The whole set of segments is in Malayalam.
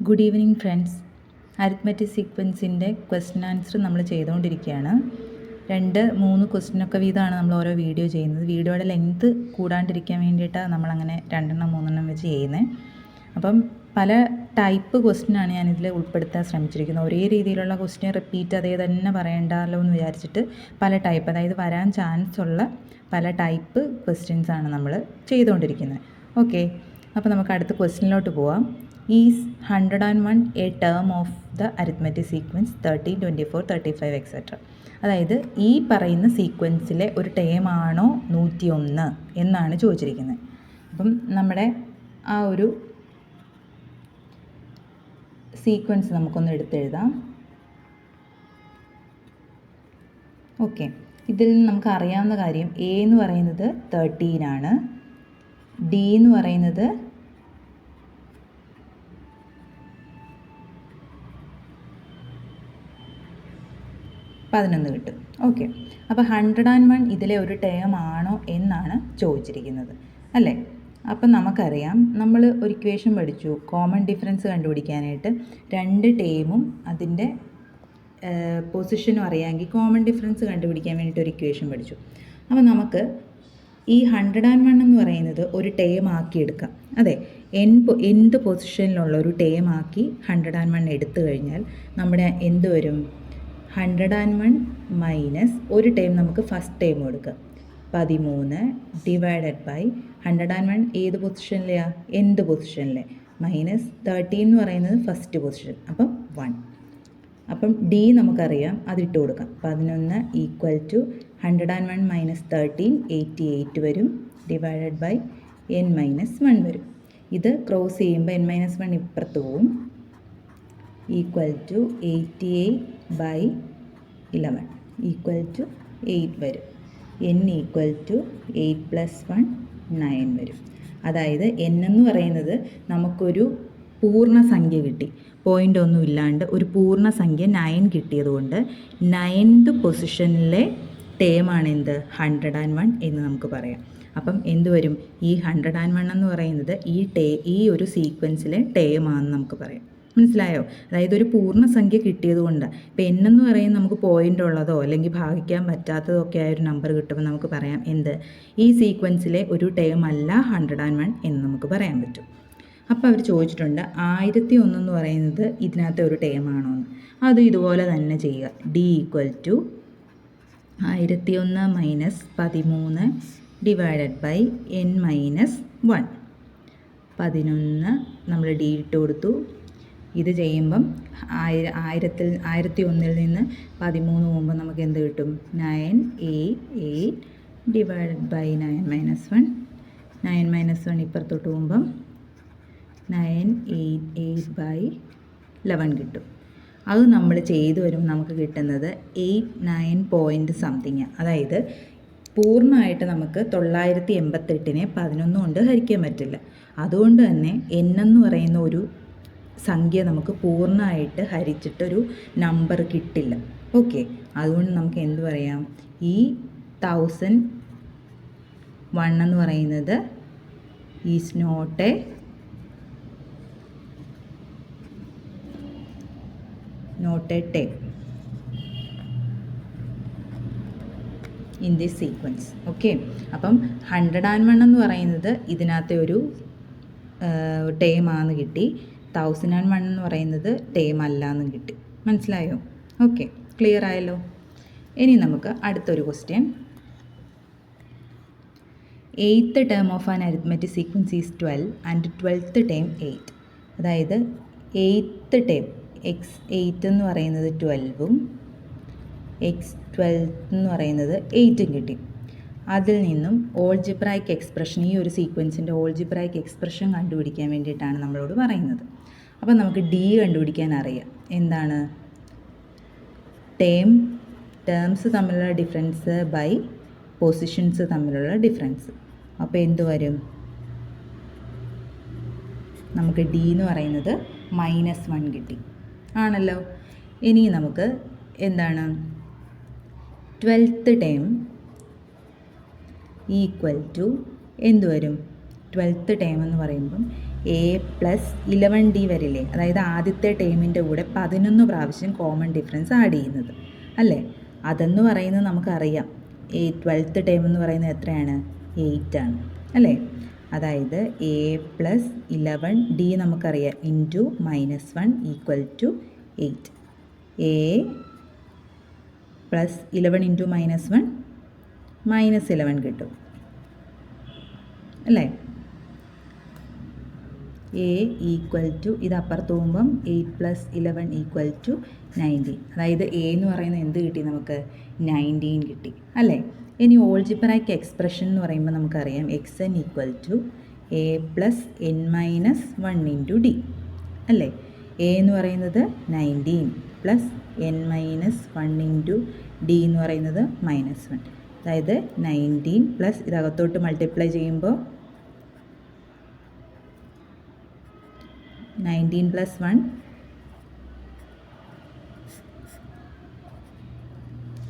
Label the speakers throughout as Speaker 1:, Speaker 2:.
Speaker 1: Good evening friends. അരിത്മെറ്റിക് സീക്വൻസിൻ്റെ ക്വസ്റ്റ്യൻ ആൻസർ നമ്മൾ ചെയ്തുകൊണ്ടിരിക്കുകയാണ്. 2-3 ക്വസ്റ്റ്യനൊക്കെ വീതമാണ് നമ്മൾ ഓരോ വീഡിയോ ചെയ്യുന്നത്. വീഡിയോയുടെ ലെങ്ത്ത് കൂടാണ്ടിരിക്കാൻ വേണ്ടിയിട്ടാണ് നമ്മളങ്ങനെ 2-3 വെച്ച് ചെയ്യുന്നത്. അപ്പം പല ടൈപ്പ് ക്വസ്റ്റ്യനാണ് ഞാനിതിൽ ഉൾപ്പെടുത്താൻ ശ്രമിച്ചിരിക്കുന്നത്. ഒരേ രീതിയിലുള്ള ക്വസ്റ്റ്യൻ റിപ്പീറ്റ് അതേ തന്നെ പറയണ്ടല്ലോ എന്ന് വിചാരിച്ചിട്ട് പല ടൈപ്പ്, അതായത് വരാൻ ചാൻസ് ഉള്ള പല ടൈപ്പ് ക്വസ്റ്റ്യൻസാണ് നമ്മൾ ചെയ്തുകൊണ്ടിരിക്കുന്നത്. ഓക്കെ, അപ്പോൾ നമുക്ക് അടുത്ത ക്വസ്റ്റ്യനിലോട്ട് പോവാം. Is 101 A term of the arithmetic sequence 13, 24, 35 etcetera. അതായത് ഈ പറയുന്ന സീക്വൻസിലെ ഒരു ടേം ആണോ 101 എന്നാണ് ചോദിച്ചിരിക്കുന്നത്. അപ്പം നമ്മുടെ ആ ഒരു സീക്വൻസ് നമുക്കൊന്ന് എടുത്തെഴുതാം. ഓക്കെ, ഇതിൽ നിന്ന് നമുക്ക് അറിയാവുന്ന കാര്യം എ എന്ന് പറയുന്നത് 13 ആണ്, ഡി എന്ന് പറയുന്നത് 11 കിട്ടും. ഓക്കെ, അപ്പോൾ 101 ഇതിലെ ഒരു ടേം ആണോ എന്നാണ് ചോദിച്ചിരിക്കുന്നത് അല്ലേ. അപ്പം നമുക്കറിയാം, നമ്മൾ ഒരു ഇക്വേഷൻ പഠിച്ചു കോമൺ ഡിഫറൻസ് കണ്ടുപിടിക്കാനായിട്ട്. 2 ടേമും അതിൻ്റെ പൊസിഷനും അറിയാമെങ്കിൽ കോമൺ ഡിഫറൻസ് കണ്ടുപിടിക്കാൻ വേണ്ടിയിട്ട് ഒരു ഇക്വേഷൻ പഠിച്ചു. അപ്പോൾ നമുക്ക് ഈ 101 എന്ന് പറയുന്നത് ഒരു ടേം ആക്കി എടുക്കാം. അതെ, എന്ത് പൊസിഷനിലുള്ള ഒരു ടേം ആക്കി 101 എടുത്തു കഴിഞ്ഞാൽ നമ്മുടെ എന്ത് വരും? 101 മൈനസ് ഒരു ടേം നമുക്ക് ഫസ്റ്റ് ടേം കൊടുക്കുക 13 ഡിവൈഡഡ് ബൈ 101 ഏത് പൊസിഷനിലെയാണ്? എന്ത് പൊസിഷനിലെ മൈനസ് 13 എന്ന് പറയുന്നത് ഫസ്റ്റ് പൊസിഷൻ, അപ്പം 1. അപ്പം ഡി നമുക്കറിയാം, അതിട്ട് കൊടുക്കാം. 11 ഈക്വൽ ടു 101 മൈനസ് 13 88 വരും, ഡിവൈഡഡ് ബൈ n-1 വരും. ഇത് ക്രോസ് ചെയ്യുമ്പോൾ n-1 ഇപ്പുറത്ത് പോവും, ഈക്വൽ ടു 88/11 ഈക്വൽ ടു 8 വരും. n ഈക്വൽ ടു 8 + 1 9 വരും. അതായത് n എന്ന് പറയുന്നത് നമുക്കൊരു പൂർണ്ണസംഖ്യ കിട്ടി, പോയിൻ്റ് ഒന്നും ഇല്ലാണ്ട് ഒരു പൂർണ്ണസംഖ്യ 9 കിട്ടിയതുകൊണ്ട് 9th പൊസിഷനിലെ ടേമാണ് എന്ത്? 101 എന്ന് നമുക്ക് പറയാം. അപ്പം എന്ത് വരും? ഈ 101 എന്ന് പറയുന്നത് ഈ ഒരു സീക്വൻസിലെ ടേമാണെന്ന് നമുക്ക് പറയാം. മനസ്സിലായോ? അതായത് ഒരു പൂർണ്ണസംഖ്യ കിട്ടിയതുകൊണ്ട്. ഇപ്പം n എന്ന് പറയുന്നത് നമുക്ക് പോയിൻ്റ് ഉള്ളതോ അല്ലെങ്കിൽ ഭാഗിക്കാൻ പറ്റാത്തതോ ഒക്കെ ആയ ഒരു നമ്പർ കിട്ടുമ്പോൾ നമുക്ക് പറയാം എന്ത്? ഈ സീക്വൻസിലെ ഒരു ടേം അല്ല 101 എന്ന് നമുക്ക് പറയാൻ പറ്റും. അപ്പോൾ അവർ ചോദിച്ചിട്ടുണ്ട് 1001 എന്ന് പറയുന്നത് ഇതിനകത്തെ ഒരു ടേമാണോ എന്ന്. അത് ഇതുപോലെ തന്നെ ചെയ്യുക. D equal to 1001 minus 13 divided by n-1. 11 നമ്മൾ ഡി ഇട്ട് കൊടുത്തു. ഇത് ചെയ്യുമ്പം 1001 നിന്ന് 13 പോകുമ്പോൾ നമുക്ക് എന്ത് കിട്ടും? 988 ഡിവൈഡഡ് ബൈ 9-1. 9-1 ഇപ്പുറത്തോട്ട് പോകുമ്പം 988/11 കിട്ടും. അത് നമ്മൾ ചെയ്തു വരുമ്പോൾ നമുക്ക് കിട്ടുന്നത് 89 പോയിൻറ്റ് സംതിങ്. അതായത് പൂർണ്ണമായിട്ട് നമുക്ക് 988നെ 11 കൊണ്ട് ഹരിക്കാൻ പറ്റില്ല. അതുകൊണ്ട് തന്നെ n എന്ന് പറയുന്ന ഒരു സംഖ്യ നമുക്ക് പൂർണ്ണമായിട്ട് ഹരിച്ചിട്ടൊരു നമ്പർ കിട്ടില്ല. ഓക്കെ, അതുകൊണ്ട് നമുക്ക് എന്ത് പറയാം? ഈ 1001 എന്ന് പറയുന്നത് is not a term in this sequence. Okay, അപ്പം 101 എന്ന് പറയുന്നത് ഇതിനകത്തെ ഒരു ടേമാണെന്ന് കിട്ടി, 1001 എന്ന് പറയുന്നത് ടേം അല്ല എന്നും കിട്ടി. മനസ്സിലായോ? ഓക്കെ, ക്ലിയർ ആയല്ലോ. ഇനി നമുക്ക് അടുത്തൊരു question. 8th term of an arithmetic sequence is 12 and 12th term 8. അതായത് 8th ടേം x8 എന്ന് പറയുന്നത് 12ഉം x12 എന്ന് പറയുന്നത് 8ഉം കിട്ടി. അതിൽ നിന്നും ഓൾജിബ്രായിക് എക്സ്പ്രഷൻ, ഈ ഒരു സീക്വൻസിൻ്റെ ഓൾജിബ്രായിക് എക്സ്പ്രഷൻ കണ്ടുപിടിക്കാൻ വേണ്ടിയിട്ടാണ് നമ്മളോട് പറയുന്നത്. അപ്പോൾ നമുക്ക് ഡി കണ്ടുപിടിക്കാൻ അറിയാം. എന്താണ്? ടേംസ് തമ്മിലുള്ള ഡിഫറൻസ് ബൈ പൊസിഷൻസ് തമ്മിലുള്ള ഡിഫറൻസ്. അപ്പോൾ എന്ത് വരും? നമുക്ക് ഡി എന്ന് പറയുന്നത് -1 കിട്ടി ആണല്ലോ. ഇനി നമുക്ക് എന്താണ്? 12th ടേം ഈക്വൽ ടു എന്ത് വരും? 12th ടേം എന്ന് പറയുമ്പം എ പ്ലസ് 11D വരില്ലേ, അതായത് ആദ്യത്തെ ടേമിൻ്റെ കൂടെ 11 പ്രാവശ്യം കോമൺ ഡിഫറൻസ് ആഡ് ചെയ്യുന്നത് അല്ലേ. അതെന്ന് പറയുന്നത് നമുക്കറിയാം 12th ടേം എന്ന് പറയുന്നത് എത്രയാണ്, 8 ആണ് അല്ലേ. അതായത് എ പ്ലസ് 11D നമുക്കറിയാം into -1 equal to 8. A plus 11 into -1 -11 കിട്ടും അല്ലേ. എ ഈക്വൽ ടു ഇത് അപ്പുറത്ത് പോകുമ്പം 8 പ്ലസ് 11 ഈക്വൽ ടു 19. അതായത് എ എന്ന് പറയുന്നത് എന്ത് കിട്ടി നമുക്ക്, 19 കിട്ടി അല്ലേ. ഇനി ഓൾജിബ്രായിക് എക്സ്പ്രഷൻ എന്ന് പറയുമ്പോൾ നമുക്കറിയാം xn equal to A plus n-1 into D അല്ലേ. എ എന്ന് പറയുന്നത് 19 പ്ലസ് n-1 ഇൻറ്റു ഡി എന്ന് പറയുന്നത് -1. അതായത് 19 പ്ലസ് ഇതകത്തോട്ട് മൾട്ടിപ്ലൈ ചെയ്യുമ്പോൾ 19 പ്ലസ് 1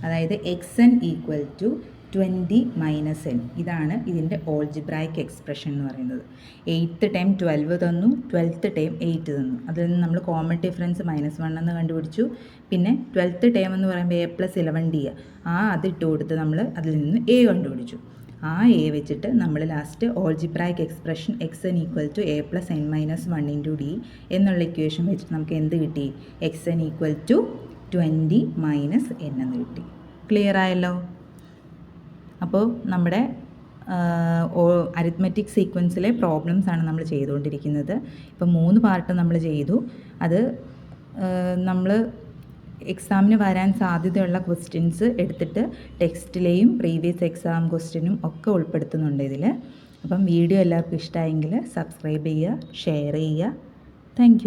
Speaker 1: അതായത് xn equal to 20 minus n. ഇതാണ് ഇതിൻ്റെ ഓൾജിബ്രായിക് എക്സ്പ്രഷൻ എന്ന് പറയുന്നത്. 8th ടൈം 12 തന്നു, 12th ടൈം 8 തന്നു. അതിൽ നിന്ന് നമ്മൾ കോമൺ ഡിഫറൻസ് -1 എന്ന് കണ്ടുപിടിച്ചു. പിന്നെ 12th ടൈം എന്ന് പറയുമ്പോൾ എ പ്ലസ് 11D അതിട്ട് കൊടുത്ത് നമ്മൾ അതിൽ നിന്ന് എ കണ്ടുപിടിച്ചു. ആ എ വെച്ചിട്ട് നമ്മൾ last algebraic expression xn equal to A plus n-1 into D എന്നുള്ള ഇക്വേഷൻ വെച്ചിട്ട് നമുക്ക് എന്ത് കിട്ടി, xn equal to 20 minus n എന്ന് കിട്ടി. ക്ലിയർ ആയല്ലോ. അപ്പോൾ നമ്മുടെ അരിത്മെറ്റിക് സീക്വൻസിലെ പ്രോബ്ലംസാണ് നമ്മൾ ചെയ്തുകൊണ്ടിരിക്കുന്നത്. ഇപ്പോൾ 3 പാർട്ട് നമ്മൾ ചെയ്തു. അത് നമ്മൾ എക്സാമിന് വരാൻ സാധ്യതയുള്ള ക്വസ്റ്റ്യൻസ് എടുത്തിട്ട് ടെക്സ്റ്റിലെയും പ്രീവിയസ് എക്സാം ക്വസ്റ്റ്യനും ഒക്കെ ഉൾപ്പെടുത്തുന്നുണ്ട് ഇതിൽ. അപ്പം വീഡിയോ എല്ലാവർക്കും ഇഷ്ടമായെങ്കിൽ സബ്സ്ക്രൈബ് ചെയ്യുക, ഷെയർ ചെയ്യുക. താങ്ക്